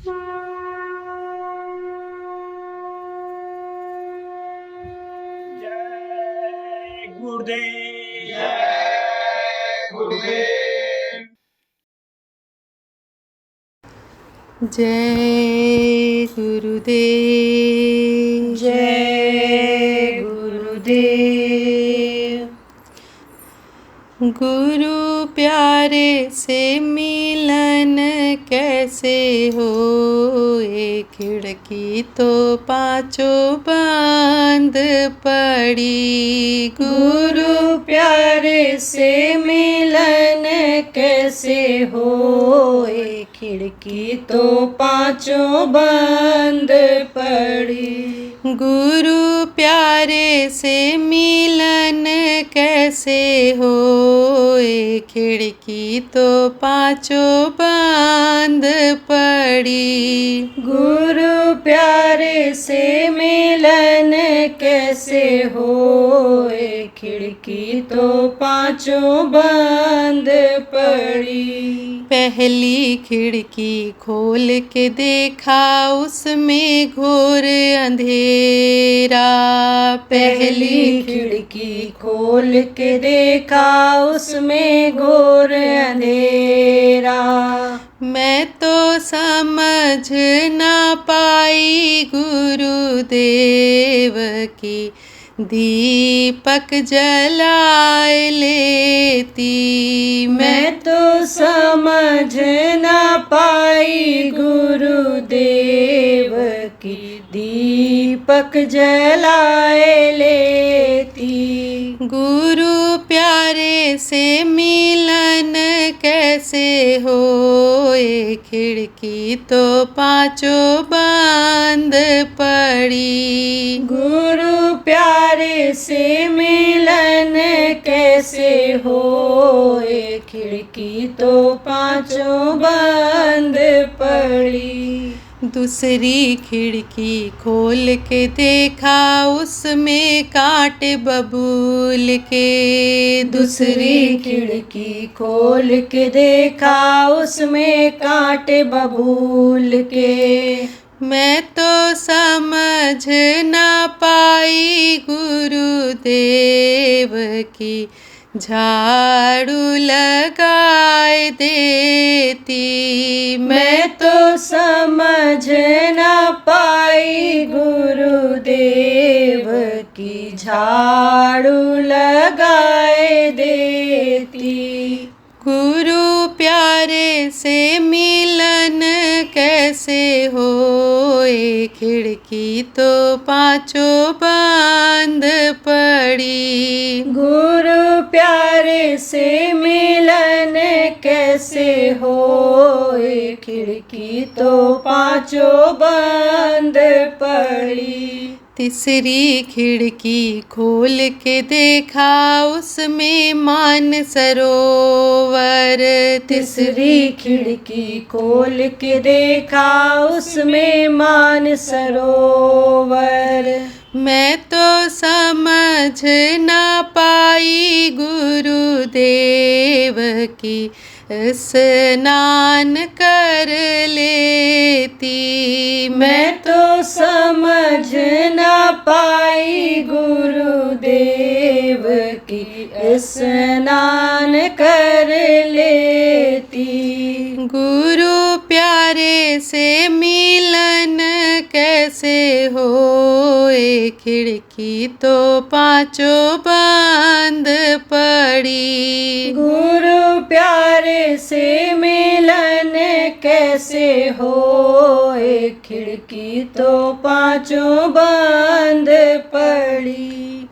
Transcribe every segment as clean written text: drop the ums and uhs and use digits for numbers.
जय गुरुदेव। जय गुरुदेव। जय गुरुदेव। जय गुरुदेव। गुरु प्यारे से मिलन कैसे होए, खिड़की तो पांचों बंद पड़ी। गुरु प्यारे से मिलन कैसे होए, खिड़की तो पांचों बंद पड़ी। गुरु प्यारे से मिलन कैसे होए, खिड़की तो पांचों बंद पड़ी। गुरु प्यारे से मिलन कैसे होए, खिड़की तो पांचों बंद पड़ी। पहली खिड़की खोल के देखा, उसमें घोर अंधेरा। पहली खिड़की खोल के देखा, उसमें घोर अंधेरा। मैं तो समझ न पाई गुरुदेव की, दीपक जलाए लेती। मैं तो समझ न पाई गुरुदेव की, दीपक जलाए लेती। गुरु प्यारे से मिलन कैसे होए, खिड़की तो पांचों बंद पड़ी। गुरु प्यारे से मिलन कैसे होए, खिड़की तो पांचों बंद पड़ी। दूसरी खिड़की खोल के देखा, उसमें कांट बबूल के। दूसरी खिड़की खोल के देखा, उसमें कांट बबूल के। मैं तो समझ न पाई गुरुदेव की, झाड़ू लगाए देती। मैं तो समझ न पाई गुरुदेव की, झाड़ू लगाए देती। गुरु प्यारे से मिलन कैसे होए, खिड़की तो पांचों बंद पड़ी। गुरु प्यारे से मिलन कैसे होए, खिड़की तो पांचों बंद पड़ी। तीसरी खिड़की खोल के देखा, उसमें मान सरोवर। तीसरी खिड़की खोल के देखा, उसमें मान सरोवर। मैं तो समझ न पाई गुरुदेव की, स्नान कर लेती। मैं तो समझ न पाई गुरुदेव की, स्नान कर लेती। गुरु प्यारे से मिलन कैसे होए, खिड़की तो पांचों बंद पड़ी। गुरु प्यारे से मिलन कैसे होए, खिड़की तो पांचों बंद पड़ी।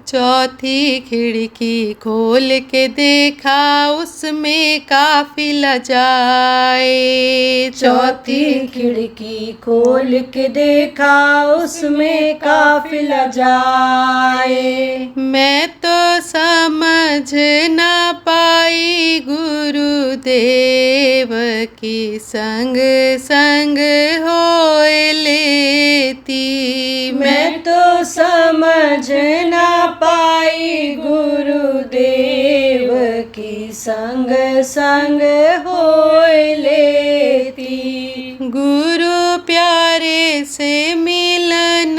चौथी खिड़की खोल के देखा, उसमें काफिला जाए। चौथी खिड़की खोल के देखा, उसमें काफिला जाए। मैं तो समझ न पाई गुरुदेव की, संग संग होए लेती। मैं तो समझ न पाई गुरुदेव की, संग संग होए लेती। गुरु प्यारे से मिलन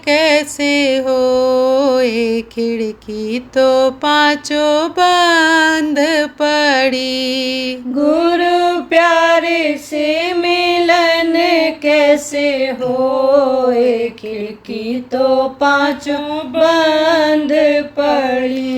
कैसे होए, खिड़की तो पांचों बंद पड़ी। गुरु प्यारे से मिलन कैसे होए, खिड़की तो पांचों बंद पड़ी।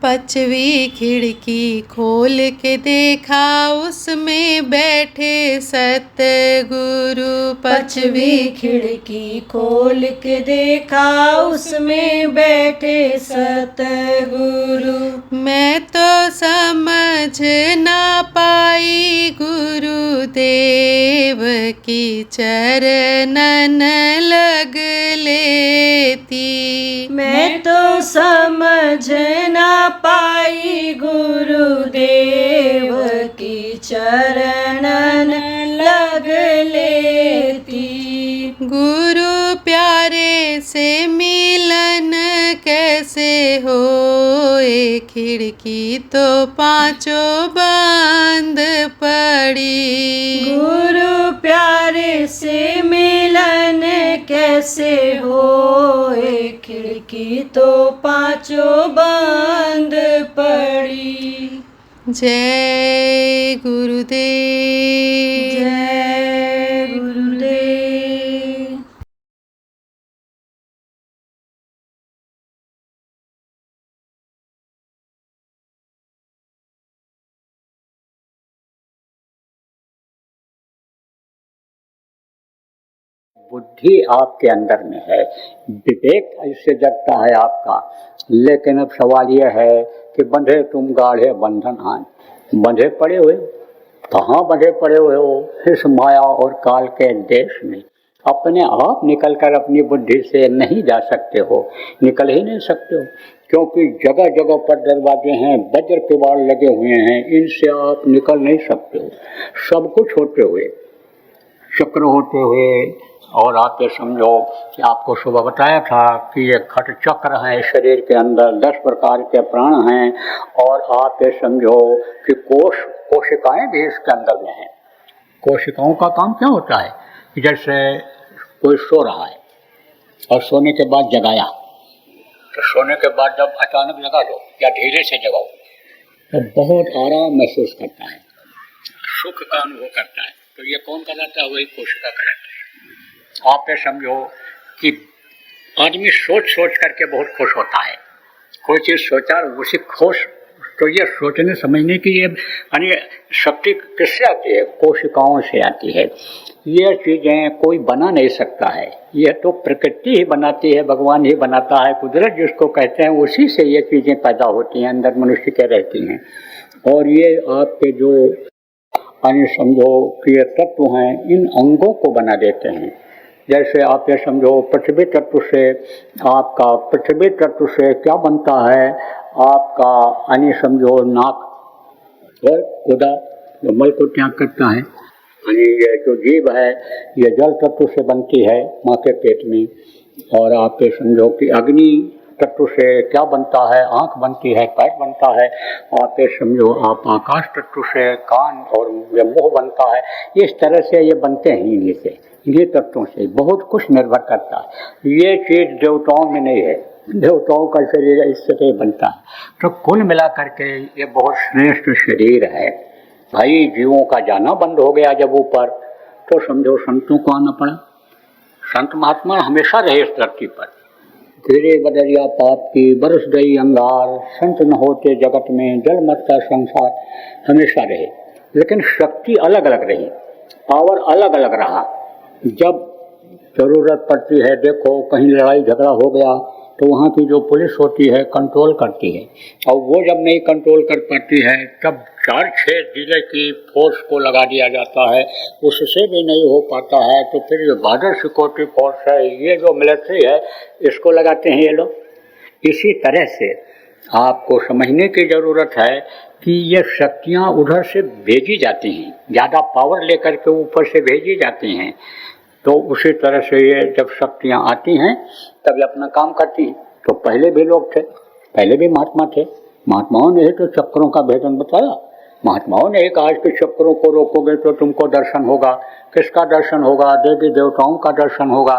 पांचवी खिड़की खोल के देखा, उसमें बैठे सतगुरु। पांचवी खिड़की खोल के देखा, उसमें बैठे सतगुरु। मैं तो समझ ना पाई गुरुदेव की चरणन लग लेती। मैं तो समझ ना पाई गुरुदेव की चरणन लग लेती। गुरु प्यारे से मिलन कैसे होए, खिड़की तो पांचों बंद पड़ी। गुरु प्यारे से मिलन कैसे होए, खिड़की तो पांचों बंद पड़ी। जय गुरुदेव। जय गुरुदेव। बुद्धि आपके अंदर में है, विवेक ऐसे जगता है आपका। लेकिन अब सवाल यह है कि बंधे तुम गाढ़े बंधन आन, बंधे पड़े हुए कहाँ बंधे पड़े हुए हो इस माया और काल के देश में। अपने आप निकलकर अपनी बुद्धि से नहीं जा सकते हो, निकल ही नहीं सकते हो, क्योंकि जगह जगह पर दरवाजे हैं, वज्र किवाड़ लगे हुए हैं, इनसे आप निकल नहीं सकते हो। सब कुछ होते हुए, चक्र होते हुए, और आप ये समझो कि आपको सुबह बताया था कि ये खट चक्र हैं शरीर के अंदर, 10 प्रकार के प्राण हैं, और आप ये समझो कि कोशिकाएं भी इसके अंदर में हैं। कोशिकाओं का काम क्या होता है, जैसे कोई सो रहा है और सोने के बाद जगाया, तो सोने के बाद जब अचानक जगा दो या धीरे से जगाओ तो बहुत आराम महसूस करता है, सुख का अनुभव करता है। तो ये कौन कराता है, वही कोशिका कराता है। आप ये समझो कि आदमी सोच सोच करके बहुत खुश होता है, कोई चीज़ सोचा उसी खुश, तो ये सोचने समझने की ये यानी शक्ति किससे आती है, कोशिकाओं से आती है। ये चीज़ें कोई बना नहीं सकता है, यह तो प्रकृति ही बनाती है, भगवान ही बनाता है, कुदरत जिसको कहते हैं, उसी से ये चीज़ें पैदा होती हैं, अंदर मनुष्य के रहती हैं। और ये आपके जो यानी समझो कि ये तत्व हैं, इन अंगों को बना देते हैं। जैसे आप ये समझो पृथ्वी तत्व से, आपका पृथ्वी तत्व से क्या बनता है, आपका यानी समझो नाक और गुदा जो मल को त्याग करता है, यानी ये जो जीव है ये जल तत्व से बनती है माँ के पेट में। और आप ये समझो कि अग्नि तत्व से क्या बनता है, आँख बनती है, पैर बनता है। आप ये समझो आप आकाश तत्व से कान और ये मुँह बनता है। इस तरह से ये बनते हैं, इन्हीं से, इन्हीं तत्वों से बहुत कुछ निर्भर करता है। ये चीज़ देवताओं में नहीं है, देवताओं का शरीर इससे बनता है। तो कुल मिला करके ये बहुत श्रेष्ठ शरीर है। भाई जीवों का जाना बंद हो गया जब ऊपर, तो समझो संतों को आना पड़ा। संत महात्मा हमेशा रहे इस धरती पर। तेरे बदरिया पाप की बरस गई अंगार, संत न होते जगत में जल मरता संसार, हमेशा रहे। लेकिन शक्ति अलग अलग रही, पावर अलग अलग रहा। जब जरूरत पड़ती है, देखो कहीं लड़ाई झगड़ा हो गया तो वहाँ की जो पुलिस होती है कंट्रोल करती है, और वो जब नहीं कंट्रोल कर पाती है तब 4-6 जिले की फोर्स को लगा दिया जाता है। उससे भी नहीं हो पाता है तो फिर ये बॉर्डर सिक्योरिटी फोर्स है, ये जो मिलिट्री है, इसको लगाते हैं ये लोग। इसी तरह से आपको समझने की ज़रूरत है कि ये शक्तियाँ उधर से भेजी जाती हैं, ज़्यादा पावर लेकर के ऊपर से भेजी जाती हैं। तो उसी तरह से ये जब शक्तियाँ आती हैं तब ये अपना काम करती हैं। तो पहले भी लोग थे, पहले भी महात्मा थे, महात्माओं ने ही तो चक्रों का भेदन बताया। महात्माओं ने कहा कि चक्रों को रोकोगे तो तुमको दर्शन होगा। किसका दर्शन होगा? देवी देवताओं का दर्शन होगा।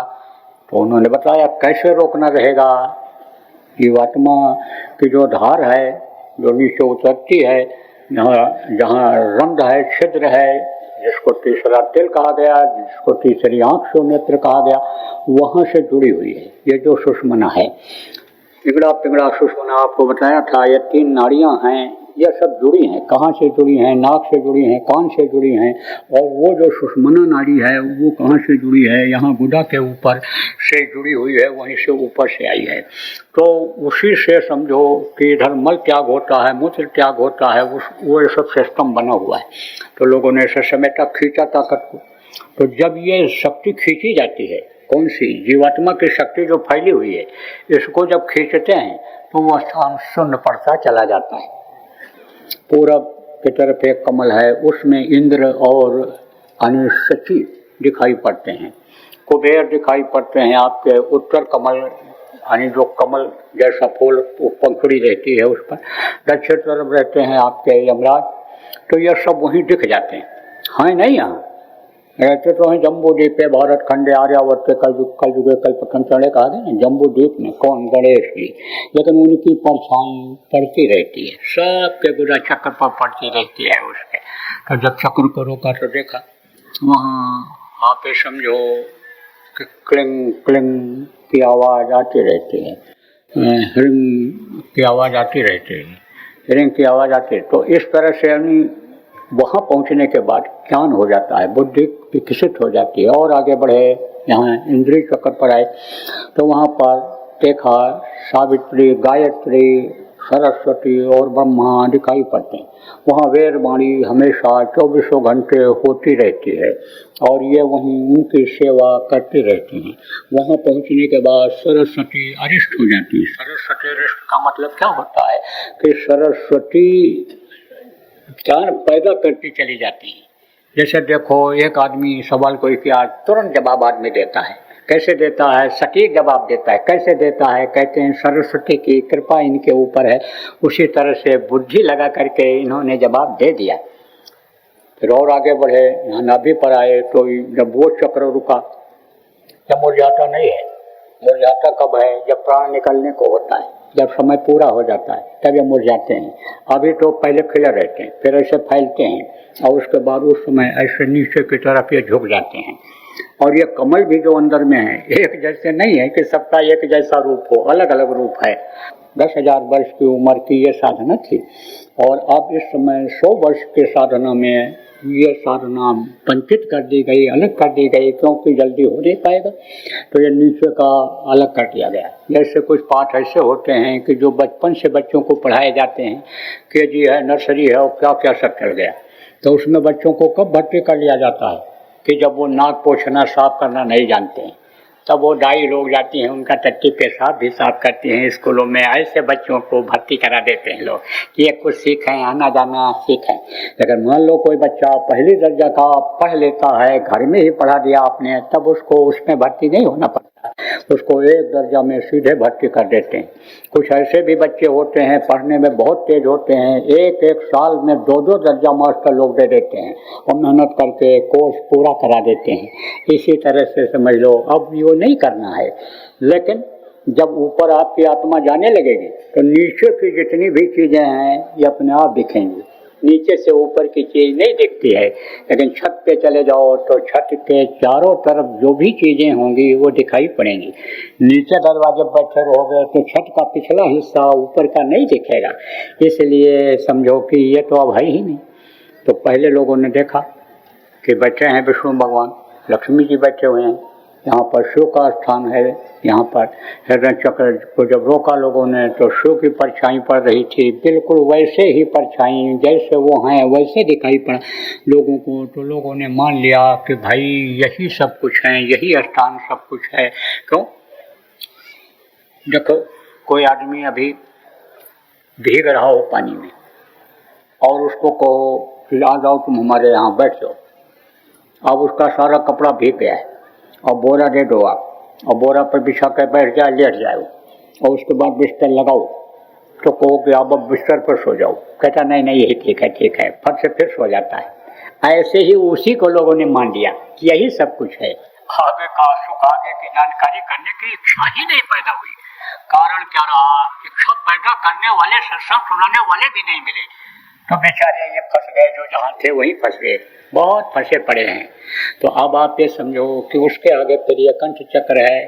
तो उन्होंने बताया कैसे रोकना रहेगा। जीवात्मा की जो धार है, जो नीचे उतरती है, जहाँ रंध्र है, छिद्र है, जिसको तीसरा तिल कहा गया, जिसको तीसरी आंख से नेत्र कहा गया, वहाँ से जुड़ी हुई है ये जो सुषुम्ना है। पिंगड़ा पिंगड़ा सुषुम्ना आपको बताया था, ये 3 नाड़ियां हैं, ये सब जुड़ी हैं। कहाँ से जुड़ी हैं? नाक से जुड़ी हैं, कान से जुड़ी हैं। और वो जो सुषुम्ना नाड़ी है वो कहाँ से जुड़ी है? यहाँ गुदा के ऊपर से जुड़ी हुई है, वहीं से ऊपर से आई है। तो उसी से समझो कि इधर मल त्याग होता है, मूत्र त्याग होता है, वो सब सिस्टम बना हुआ है। तो लोगों ने ऐसे समेटा, खींचा ताकत को। तो जब ये शक्ति खींची जाती है, कौन सी? जीवात्मा की शक्ति जो फैली हुई है, इसको जब खींचते हैं तो वह स्थान शून्य पड़ता चला जाता है। पूरब की तरफ एक कमल है, उसमें इंद्र और अनिशची दिखाई पड़ते हैं, कुबेर दिखाई पड़ते हैं। आपके उत्तर कमल यानी जो कमल जैसा फूल पंखुड़ी रहती है उस पर, दक्षिण तरफ रहते हैं आपके यमराज। तो यह सब वहीं दिख जाते हैं नहीं? यहाँ रहते तो हैं जम्बू द्वीप पे, भारत खंडे आर्यावर्त के कलयुगे कल्पतंत्रे कहा गया ना, जम्बू द्वीप में। कौन? गणेश जी। लेकिन उनकी परछाई पड़ती रहती है, सबके गुदा चक्र पर पड़ती रहती है उसके। तो जब चक्र को रोका तो देखा वहाँ आप ये समझो कि क्लिंग क्लिंग की आवाज़ आती रहती है, ह्रिंग की आवाज़ आती रहती है, रिंग की आवाज़ आती है। तो इस तरह से वहाँ पहुँचने के बाद ज्ञान हो जाता है, बुद्धि विकसित हो जाती है। और आगे बढ़े, यहाँ इंद्रिय चक्र पर आए तो वहाँ पर देखा सावित्री, गायत्री, सरस्वती और ब्रह्मा दिखाई पड़ते हैं। वहाँ वेद वाणी हमेशा 24 घंटे होती रहती है और ये वहीं उनकी सेवा करती रहती हैं। वहाँ पहुँचने के बाद सरस्वती अरिष्ट हो जाती है। सरस्वती अरिष्ट का मतलब क्या होता है कि सरस्वती ज्ञान पैदा करती चली जाती है। जैसे देखो, एक आदमी सवाल कोई किया, तुरंत जवाब आदमी देता है। कैसे देता है? सटीक जवाब देता है। कैसे देता है? कहते हैं सरस्वती की कृपा इनके ऊपर है। उसी तरह से बुद्धि लगा करके इन्होंने जवाब दे दिया। फिर और आगे बढ़े, यहाँ नाभि पर आए तो जब वो चक्र रुका, जब मुरझाता नहीं है। मुरझाता कब है? जब प्राण निकलने को होता है, जब समय पूरा हो जाता है तब ये मुरझाते हैं। अभी तो पहले खिले रहते हैं, फिर ऐसे फैलते हैं और उसके बाद उस समय ऐसे नीचे की तरफ ये झुक जाते हैं। और ये कमल भी जो अंदर में है, एक जैसे नहीं है कि सबका एक जैसा रूप हो, अलग अलग रूप है। 10,000 वर्ष की उम्र की ये साधना थी और अब इस समय 100 वर्ष के साधना में ये साधना वंचित कर दी गई, अलग कर दी गई, क्योंकि जल्दी हो नहीं पाएगा। तो ये नीचे का अलग कर दिया गया। जैसे कुछ पाठ ऐसे होते हैं कि जो बचपन से बच्चों को पढ़ाए जाते हैं, केजी है, नर्सरी है और क्या क्या सब चल गया। तो उसमें बच्चों को कब भर्ती कर लिया जाता है कि जब वो नाक पोंछना साफ करना नहीं जानते हैं, तब वो दाई लोग जाती हैं, उनका टट्टी पेशाब भी साफ करती हैं। स्कूलों में ऐसे बच्चों को भर्ती करा देते हैं लोग कि ये कुछ सीखें, आना जाना सीखें। लेकिन मान लो कोई बच्चा पहली दर्जा का पढ़ लेता है, घर में ही पढ़ा दिया आपने, तब उसको उसमें भर्ती नहीं होना पड़ता, उसको एक दर्जा में सीधे भर्ती कर देते हैं। कुछ ऐसे भी बच्चे होते हैं पढ़ने में बहुत तेज होते हैं, एक एक साल में 2-2 दर्जा मास्टर लोग दे देते हैं और मेहनत करके कोर्स पूरा करा देते हैं। इसी तरह से समझ लो, अब ये नहीं करना है। लेकिन जब ऊपर आपकी आत्मा जाने लगेगी तो नीचे की जितनी भी चीज़ें हैं ये अपने आप दिखेंगी। नीचे से ऊपर की चीज़ नहीं दिखती है, लेकिन छत पे चले जाओ तो छत के चारों तरफ जो भी चीज़ें होंगी वो दिखाई पड़ेंगी। नीचे दरवाजे बैठे रहोगे तो छत का पिछला हिस्सा ऊपर का नहीं दिखेगा, इसलिए समझो कि ये तो अब है ही नहीं। तो पहले लोगों ने देखा कि बैठे हैं विष्णु भगवान, लक्ष्मी जी बैठे हुए हैं, यहाँ पर शिव का स्थान है। यहाँ पर हृदय चक्र को जब रोका लोगों ने तो शिव की परछाई पड़ रही थी, बिल्कुल वैसे ही परछाई जैसे वो हैं वैसे दिखाई पड़ा लोगों को। तो लोगों ने मान लिया कि भाई यही सब कुछ है, यही स्थान सब कुछ है। क्यों? देखो, कोई आदमी अभी भीग रहा हो पानी में और उसको कहो कि आ जाओ तुम हमारे यहाँ बैठ जाओ। अब उसका सारा कपड़ा भीग गया है और बोरा दे दो आप, और बोरा पर बिछा कर बैठ जाए, लेट जाए और उसके बाद बिस्तर लगाओ तो कहो कि अब बिस्तर पर सो जाओ, कहता नहीं नहीं यही ठीक है, फट से फिर सो जाता है। ऐसे ही उसी को लोगों ने मान लिया कि यही सब कुछ है। आगे का सुख आगे की जानकारी करने की इच्छा ही नहीं पैदा हुई। कारण क्या रहा, इच्छा पैदा करने वाले, सत्संग सुनाने वाले भी नहीं मिले, तो बेचारे ये फंस गए, जो जहाँ थे वहीं फंस गए, बहुत फंसे पड़े हैं। तो अब आप ये समझो कि उसके आगे फिर ये कंठ चक्र है,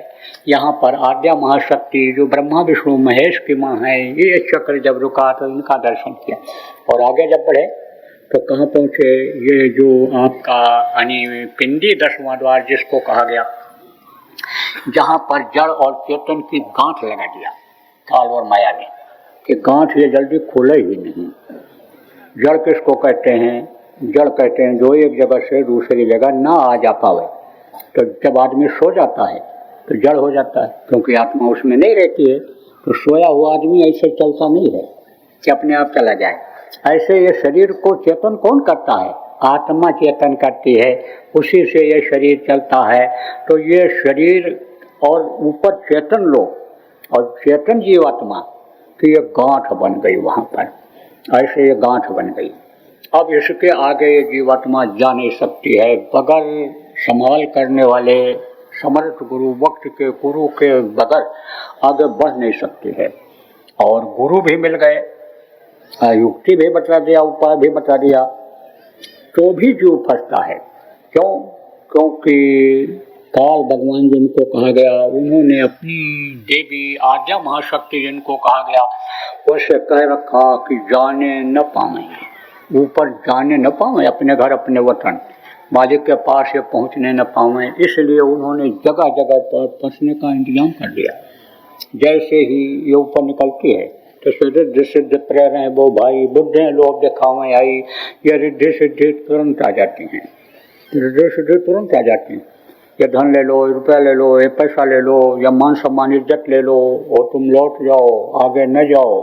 यहाँ पर आद्या महाशक्ति जो ब्रह्मा विष्णु महेश की माँ है, ये चक्र जब रुका तो इनका दर्शन किया और आगे जब बढ़े तो कहाँ पहुँचे, ये जो आपका यानी पिंडी 10वां द्वार जिसको कहा गया, जहाँ पर जड़ और चेतन की गांठ लगा दिया काल और माया ने, कि गांठ ये जल्दी खुले ही नहीं। जड़ किसको कहते हैं, जड़ कहते हैं जो एक जगह से दूसरी जगह ना आ जा पावे। तो जब आदमी सो जाता है तो जड़ हो जाता है, क्योंकि आत्मा उसमें नहीं रहती है। तो सोया हुआ आदमी ऐसे चलता नहीं है कि अपने आप चला जाए। ऐसे ये शरीर को चेतन कौन करता है, आत्मा चेतन करती है, उसी से ये शरीर चलता है। तो ये शरीर और ऊपर चेतन लोग और चेतन जीवात्मा की ये गांठ बन गई वहाँ पर, ऐसे ये गांठ बन गई। अब इसके आगे ये जीवात्मा जा नहीं सकती है, बगैर संभाल करने वाले समर्थ गुरु, वक्त के गुरु के बगैर आगे बढ़ नहीं सकती है। और गुरु भी मिल गए, युक्ति भी बता दिया, उपाय भी बता दिया, तो भी जीव फंसता है। क्यों? क्योंकि काल भगवान जिनको कहा गया, उन्होंने अपनी देवी आद्या महाशक्ति जिनको कहा गया, उसे कह रखा कि जाने न पावे, ऊपर जाने न पावे, अपने घर अपने वतन मालिक के पास ये पहुँचने न पावे, इसलिए उन्होंने जगह जगह पर फंसने का इंतजाम कर दिया। जैसे ही ये ऊपर निकलती है तो रिद्धि सिद्धि प्रेरणा वो भाई बुद्धे लोग दिखावे आई, ये रिद्धि सिद्धि तुरंत आ जाती हैं, रिद्धि सिद्धि तुरंत आ जाती हैं। ये धन ले लो, रुपया ले लो, ये पैसा ले लो, या मान सम्मान इज्जत ले लो और तुम लौट जाओ, आगे न जाओ।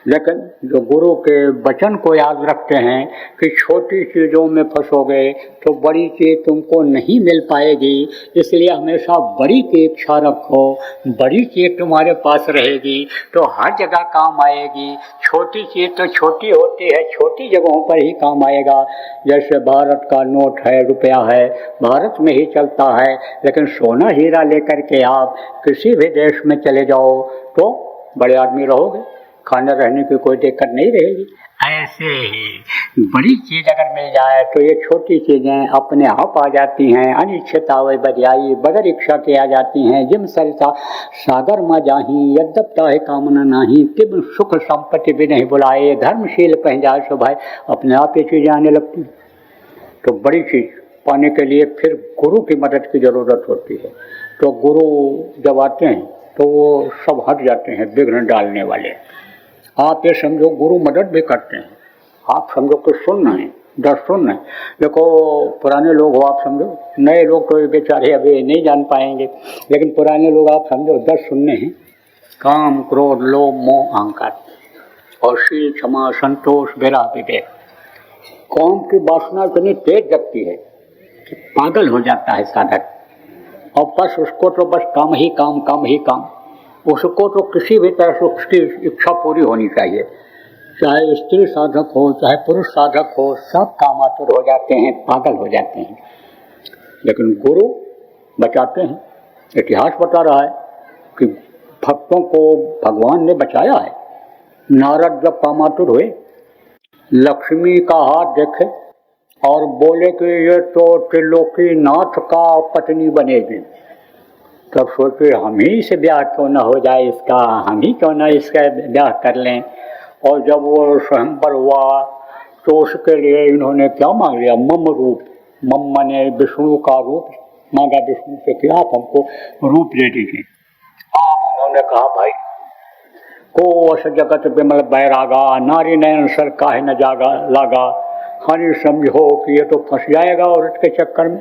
लेकिन जो गुरु के वचन को याद रखते हैं कि छोटी चीज़ों में फंसोगे तो बड़ी चीज़ तुमको नहीं मिल पाएगी, इसलिए हमेशा बड़ी की इच्छा रखो, बड़ी चीज़ तुम्हारे पास रहेगी तो हर जगह काम आएगी। छोटी चीज़ तो छोटी होती है, छोटी जगहों पर ही काम आएगा। जैसे भारत का नोट है, रुपया है, भारत में ही चलता है, लेकिन सोना हीरा लेकर के आप किसी भी देश में चले जाओ तो बड़े आदमी रहोगे, खाने रहने की कोई दिक्कत नहीं रहेगी। ऐसे ही बड़ी चीज़ अगर मिल जाए तो ये छोटी चीज़ें अपने आप आ जाती हैं। अनिच्छता वे बरियाई, बगैर इच्छा के आ जाती हैं। जिम सरिता सागर में जाही, यद्यपता है कामना नाही, तिब सुख संपत्ति भी नहीं बुलाए, धर्मशील कहीं जाए सो भाई, अपने आप ये चीज़ें आने लगती। तो बड़ी चीज़ पाने के लिए फिर गुरु की मदद की ज़रूरत होती है। तो गुरु जब आते हैं तो वो सब हट जाते हैं विघ्न डालने वाले। आप ये समझो गुरु मदद भी करते हैं, आप समझो कि सुनना है, 10 सुनना है। देखो पुराने लोग हो आप समझो, नए लोग तो बेचारे अभी नहीं जान पाएंगे, लेकिन पुराने लोग आप समझो 10 सुनने हैं। काम, क्रोध, लोभ, मोह, अहंकार और शील, क्षमा, संतोष, विरह, विवेक। काम की वासना इतनी तेज जगती है कि पागल हो जाता है साधक, और बस उसको तो बस काम ही काम, काम ही काम। उसको तो किसी भी तरह से उसकी इच्छा पूरी होनी चाहिए, चाहे स्त्री साधक हो चाहे पुरुष साधक हो, सब कामातुर हो जाते हैं, पागल हो जाते हैं। लेकिन गुरु बचाते हैं। इतिहास बता रहा है कि भक्तों को भगवान ने बचाया है। नारद जब कामातुर हुए, लक्ष्मी का हाथ देखे और बोले कि ये तो त्रिलोकी नाथ का पत्नी बनेगी, तब सोचे हम ही से ब्याह क्यों न हो जाए इसका, हम ही क्यों न इसका ब्याह कर लें। और जब वो स्वयंवर हुआ तो उसके लिए इन्होंने क्या मांग लिया, मम रूप। मम माने विष्णु का रूप मांगा विष्णु से कि आप हमको रूप दे दीजिए। आप उन्होंने कहा भाई को अस जगत बिमल बैरागा, नारी नयन सर काहे न जागा लागा। हनी समझो कि ये तो फंस जाएगा औरत के चक्कर में।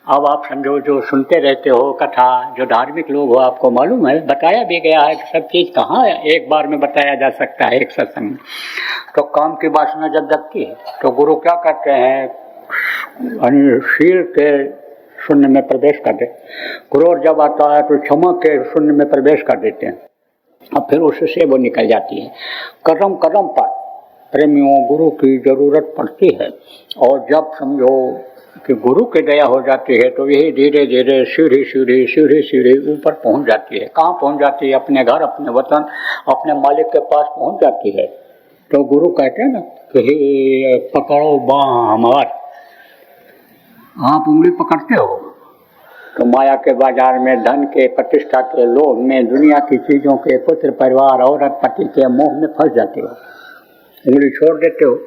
अब आप समझो जो सुनते रहते हो कथा, जो धार्मिक लोग हो, आपको मालूम है बताया भी गया है कि सब चीज़ कहाँ एक बार में बताया जा सकता है एक सत्संग में। तो काम की वासना जब जगती है तो गुरु क्या करते हैं, शील के शून्य में प्रवेश कर देते। क्रोध जब आता है तो क्षमा के शून्य में प्रवेश कर देते हैं। और फिर उससे वो निकल जाती है। कदम कदम पर प्रेमियों गुरु की जरूरत पड़ती है, और जब समझो कि गुरु की दया हो जाती है तो यही धीरे धीरे सीढ़ी सीढ़ी सीढ़ी सीढ़ी ऊपर पहुंच जाती है। कहाँ पहुंच जाती है? अपने घर, अपने वतन, अपने मालिक के पास पहुंच जाती है। तो गुरु कहते हैं ना कि पकड़ो बाँह हमार। आप उंगली पकड़ते हो तो माया के बाजार में, धन के, प्रतिष्ठा के लोभ में, दुनिया की चीजों के, पुत्र परिवार, औरत पति के मोह में फंस जाते हो, उंगली छोड़ देते हो।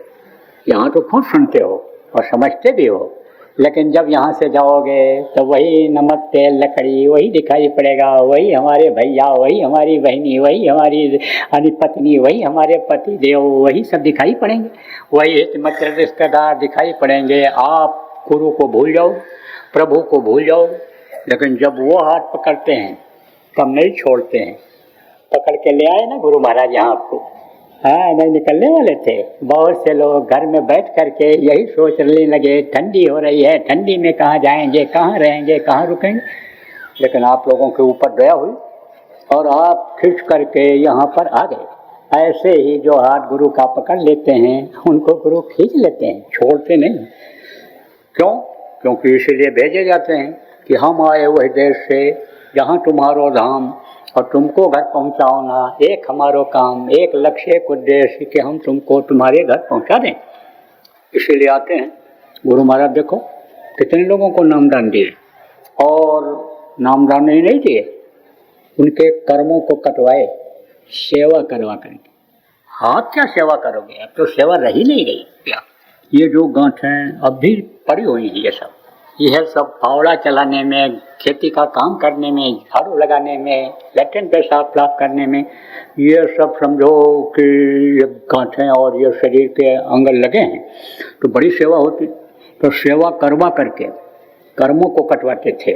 यहाँ तो खूब सुनते हो और समझते भी हो, लेकिन जब यहाँ से जाओगे तो वही नमक तेल लकड़ी वही दिखाई पड़ेगा, वही हमारे भैया, वही हमारी बहनी, वही हमारी पत्नी, वही हमारे पति देव, वही सब दिखाई पड़ेंगे, वही हितमित्र रिश्तेदार दिखाई पड़ेंगे। आप गुरु को भूल जाओ, प्रभु को भूल जाओ, लेकिन जब वो हाथ पकड़ते हैं तब नहीं छोड़ते हैं। पकड़ के ले आए ना गुरु महाराज यहाँ आपको, हाँ नहीं निकलने वाले थे। बहुत से लोग घर में बैठ करके यही सोचने लगे ठंडी हो रही है, ठंडी में कहाँ जाएंगे, कहाँ रहेंगे, कहाँ रुकेंगे। लेकिन आप लोगों के ऊपर दया हुई और आप खींच करके यहाँ पर आ गए। ऐसे ही जो हाथ गुरु का पकड़ लेते हैं उनको गुरु खींच लेते हैं, छोड़ते नहीं। क्यों? क्योंकि इसीलिए भेजे जाते हैं कि हम आए वही देश से जहाँ तुम्हारो धाम, और तुमको घर पहुँचाओ ना। एक हमारो काम, एक लक्ष्य, एक उद्देश्य कि हम तुमको तुम्हारे घर पहुँचा दें। इसीलिए आते हैं। गुरु महाराज देखो कितने लोगों को नामदान दिए, और नामदान ही नहीं दिए, उनके कर्मों को कटवाए सेवा करवा करके। आप क्या सेवा करोगे? अब तो सेवा रही नहीं गई क्या? ये जो गांठें अब भी पड़ी हुई हैं, यह सब फावड़ा चलाने में, खेती का काम करने में, झाड़ू लगाने में, लैट्रिन पेशाब साफ करने में, ये सब समझो कि ये गांठें और ये शरीर के अंग लगे हैं तो बड़ी सेवा होती। तो सेवा करवा करके कर्मों को कटवाते थे,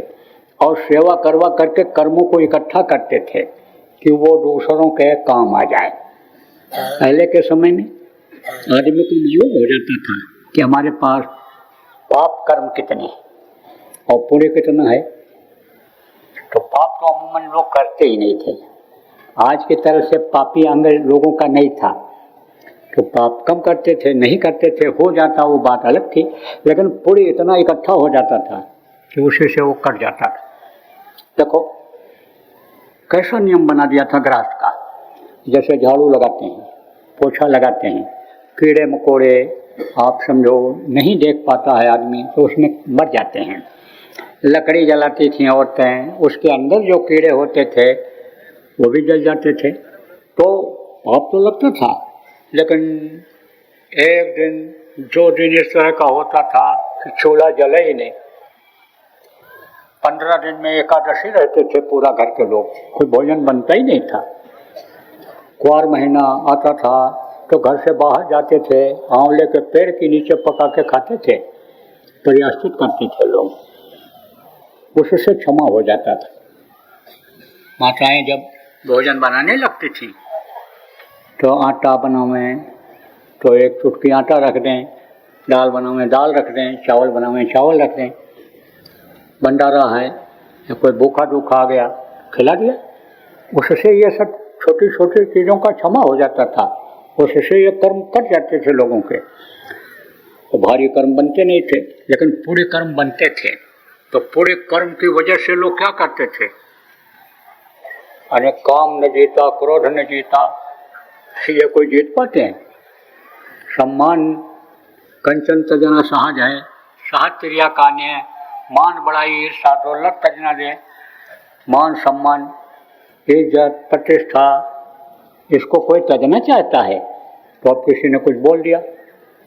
और सेवा करवा करके कर्मों को इकट्ठा करते थे कि वो दूसरों के काम आ जाए। पहले के समय में आदमी को मालूम हो जाता था कि हमारे पास पाप कर्म कितने हैं और पुण्य कितना है। तो पाप तो अमूमन लोग करते ही नहीं थे। आज की तरह से पापी अंग लोगों का नहीं था, तो पाप कम करते थे, नहीं करते थे, हो जाता वो बात अलग थी, लेकिन पुण्य इतना इकट्ठा हो जाता था कि उसी से वो कट जाता था। देखो कैसा नियम बना दिया था गृहस्थ का। जैसे झाड़ू लगाते हैं, पोछा लगाते हैं, कीड़े मकोड़े आप समझो नहीं देख पाता है आदमी तो उसमें मर जाते हैं। लकड़ी जलाती थी औरतें, उसके अंदर जो कीड़े होते थे वो भी जल जाते थे। तो पाप तो लगता था, लेकिन एक दिन दो दिन इस तरह का होता था कि चूल्हा जले ही नहीं। 15 दिन में एकादशी रहते थे पूरा घर के लोग, कोई भोजन बनता ही नहीं था। कुआर महीना आता था तो घर से बाहर जाते थे, आंवले के पेड़ के नीचे पका के खाते थे, प्रयाश्चित करते थे लोग, उससे क्षमा हो जाता था। माताएं जब भोजन बनाने लगती थी तो आटा बनावे तो एक चुटकी आटा रख दें, दाल बनावे दाल रख दें, चावल बनावे चावल रख दें। भंडारा है या कोई भूखा दूखा आ गया खिला दिया। उससे ये सब छोटी छोटी चीज़ों का क्षमा हो जाता था, उससे ये कर्म कट जाते थे लोगों के। तो भारी कर्म बनते नहीं थे, लेकिन पूरे कर्म बनते थे। तो पूरे कर्म की वजह से लोग क्या करते थे? अरे काम न जीता, क्रोध न जीता, ये कोई जीत पाते हैं? सम्मान कंचन तजना सहज है, सहज त्रिया कान्य, मान बड़ाई ईर्षा दौलत तजना दे। मान सम्मान इज्जत प्रतिष्ठा इसको कोई तजना चाहता है तो अब किसी ने कुछ बोल दिया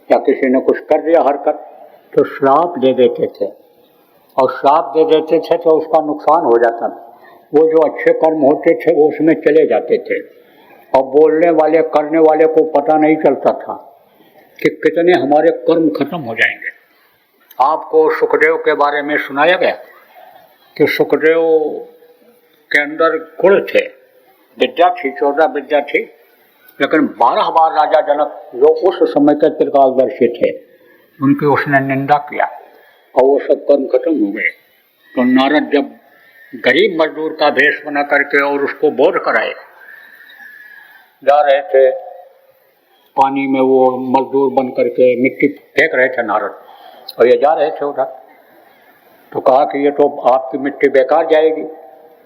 या किसी ने कुछ कर दिया हरकत तो श्राप दे देते थे, और श्राप दे देते थे तो उसका नुकसान हो जाता था। वो जो अच्छे कर्म होते थे वो उसमें चले जाते थे, और बोलने वाले करने वाले को पता नहीं चलता था कि कितने हमारे कर्म खत्म हो जाएंगे। आपको सुखदेव के बारे में सुनाया गया कि सुखदेव के अंदर गुण थे, विद्या थी, 14 विद्या थी, लेकिन 12 बार राजा जनक जो उस समय के त्रिकालदर्शी थे उनकी उसने निंदा किया और वो सब कर्म खत्म हो गए। तो नारद जब गरीब मजदूर का भेष बना करके और उसको बोध कराए जा रहे थे पानी में, वो मजदूर बन करके मिट्टी फेंक रहे थे नारद, और ये जा रहे थे उधर। तो कहा कि ये तो आपकी मिट्टी बेकार जाएगी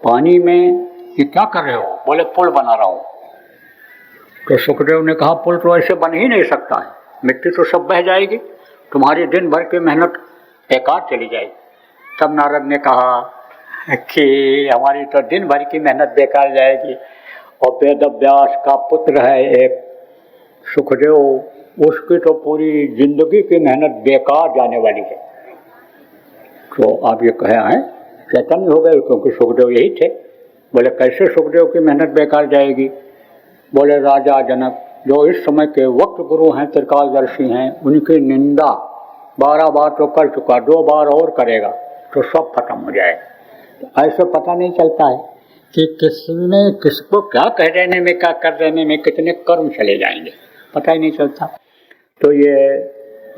पानी में, ये क्या कर रहे हो? बोले पुल बना रहा हूँ। तो सुखदेव ने कहा पुल तो ऐसे बन ही नहीं सकता है, मिट्टी तो सब बह जाएगी, तुम्हारी दिन भर की मेहनत बेकार चली जाएगी। तब नारद ने कहा कि हमारी तो दिन भर की मेहनत बेकार जाएगी, और वेद व्यास का पुत्र है एक सुखदेव, उसकी तो पूरी जिंदगी की मेहनत बेकार जाने वाली है। तो आप ये कहे हैं चैतन्य हो गए, क्योंकि सुखदेव यही थे। बोले कैसे सुखदेव की मेहनत बेकार जाएगी? बोले राजा जनक जो इस समय के वक्त गुरु हैं, त्रिकालदर्शी हैं, उनकी निंदा 12 बार तो कर चुका, 2 बार और करेगा तो सब खत्म हो जाएगा। तो ऐसे पता नहीं चलता है कि किसने किसको क्या कह देने में, क्या कर देने में कितने कर्म चले जाएंगे, पता ही नहीं चलता। तो ये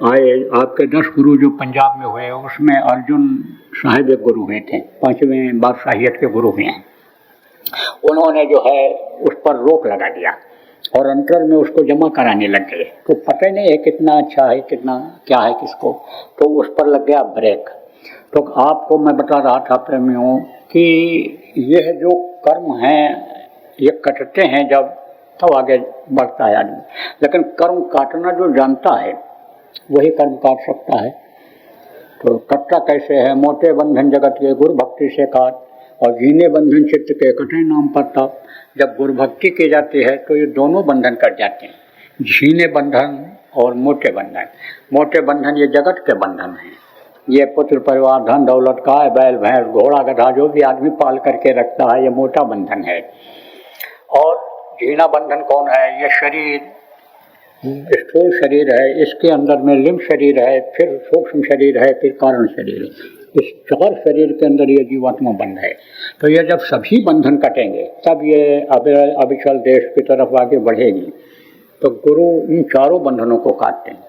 आए आपके 10 गुरु जो पंजाब में हुए, उसमें अर्जुन साहिब एक गुरु हुए थे, 5वें बादशाहियत के गुरु हुए हैं। उन्होंने जो है उस पर रोक लगा दिया और अंतर में उसको जमा कराने लग गए। तो पता ही नहीं है कितना अच्छा है, कितना क्या है किसको, तो उस पर लग गया ब्रेक। तो आपको मैं बता रहा था प्रेमियों कि यह जो कर्म हैं ये कटते हैं जब, तब आगे बढ़ता है आदमी। लेकिन कर्म काटना जो जानता है वही कर्म काट सकता है। तो कटता कैसे है? मोटे बंधन जगत के गुरु भक्ति से काट, और जीने बंधन चित्त के कटे नाम प्रताप। जब गुरु भक्ति की जाती है तो ये दोनों बंधन कट जाते हैं, जीने बंधन और मोटे बंधन। मोटे बंधन ये जगत के बंधन हैं, ये पुत्र परिवार धन दौलत का बैल भैंस घोड़ा गधा जो भी आदमी पाल करके रखता है, ये मोटा बंधन है। और जीना बंधन कौन है? ये शरीर, स्थूल शरीर है, इसके अंदर में लिंब शरीर है, फिर सूक्ष्म शरीर है, फिर कारण शरीर है। इस 4 शरीर के अंदर ये जीवात्मा बंध है। तो ये जब सभी बंधन कटेंगे तब ये अविचल देश की तरफ आगे बढ़ेगी। तो गुरु इन चारों बंधनों को काटते हैं।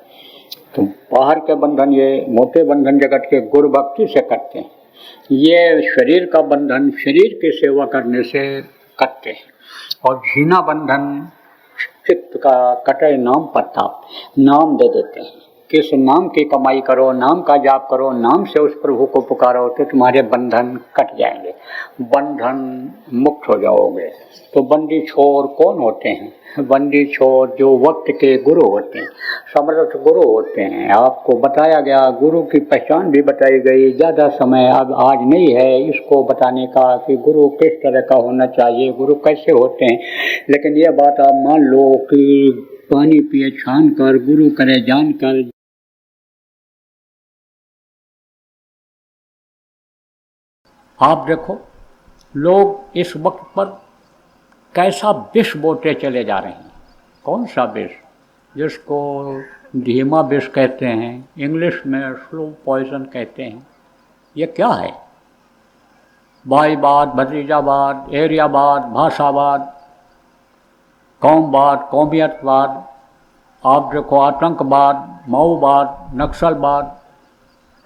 तो बाहर के बंधन, ये मोटे बंधन जगत के गुरु भक्ति से कटते हैं। ये शरीर का बंधन शरीर की सेवा करने से कटते हैं। और जीना बंधन चित्त का कटे नाम प्रताप, नाम दे देते हैं। किस नाम की कमाई करो, नाम का जाप करो, नाम से उस प्रभु को पुकारो तो तुम्हारे बंधन कट जाएंगे, बंधन मुक्त हो जाओगे। तो बंदी छोर कौन होते हैं? बंदी छोर जो वक्त के गुरु होते हैं, समर्थ गुरु होते हैं। आपको बताया गया, गुरु की पहचान भी बताई गई। ज़्यादा समय अब आज नहीं है इसको बताने का कि गुरु किस तरह का होना चाहिए, गुरु कैसे होते हैं। लेकिन ये बात आप मान लो कि पानी पिए छान कर, गुरु करे जान कर। आप देखो लोग इस वक्त पर कैसा विष बोते चले जा रहे हैं। कौन सा विष? जिसको धीमा विष कहते हैं, इंग्लिश में स्लो पॉइजन कहते हैं। ये क्या है? भाईवाद, भतीजावाद, एरियावाद, भाषावाद, कौमवाद, कौमियतवाद, आप देखो आतंकवाद, माओवाद, नक्सलवाद,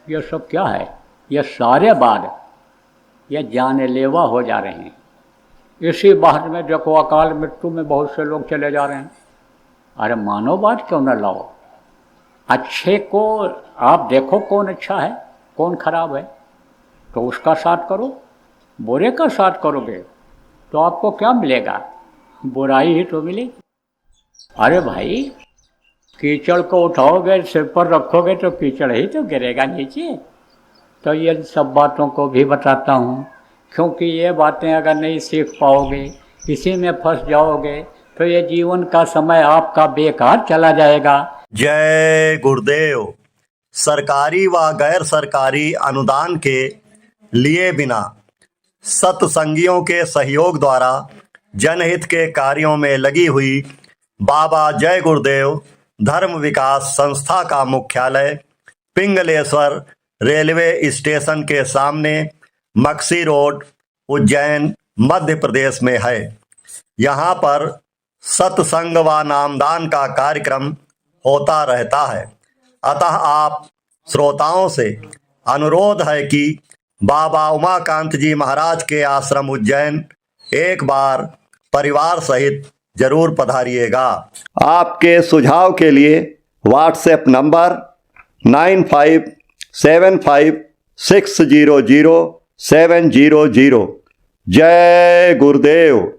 ये सब क्या है? ये सारे वाद ये जानलेवा हो जा रहे हैं। इसी बात में देखो अकाल मृत्यु में बहुत से लोग चले जा रहे हैं। अरे मानववाद क्यों न लाओ? अच्छे को आप देखो कौन अच्छा है कौन खराब है, तो उसका साथ करो। बुरे का साथ करोगे तो आपको क्या मिलेगा? बुराई ही तो मिलेगी। अरे भाई, कीचड़ को उठाओगे सिर पर रखोगे तो कीचड़ ही तो गिरेगा नीचे। तो ये सब बातों को भी बताता हूँ, क्योंकि ये बातें अगर नहीं सीख पाओगे, इसी में फंस जाओगे, तो ये जीवन का समय आपका बेकार चला जाएगा। जय गुरुदेव। सरकारी व गैर सरकारी अनुदान के लिए बिना सत्संगियों के सहयोग द्वारा जनहित के कार्यों में लगी हुई बाबा जय गुरुदेव धर्म विकास संस्था का मुख्यालय पिंगलेश्वर रेलवे स्टेशन के सामने मक्सी रोड, उज्जैन, मध्य प्रदेश में है। यहाँ पर सत्संग व नामदान का कार्यक्रम होता रहता है। अतः आप श्रोताओं से अनुरोध है कि बाबा उमाकांत जी महाराज के आश्रम उज्जैन एक बार परिवार सहित जरूर पधारिएगा। आपके सुझाव के लिए व्हाट्सएप नंबर 9575600700। जय गुरुदेव।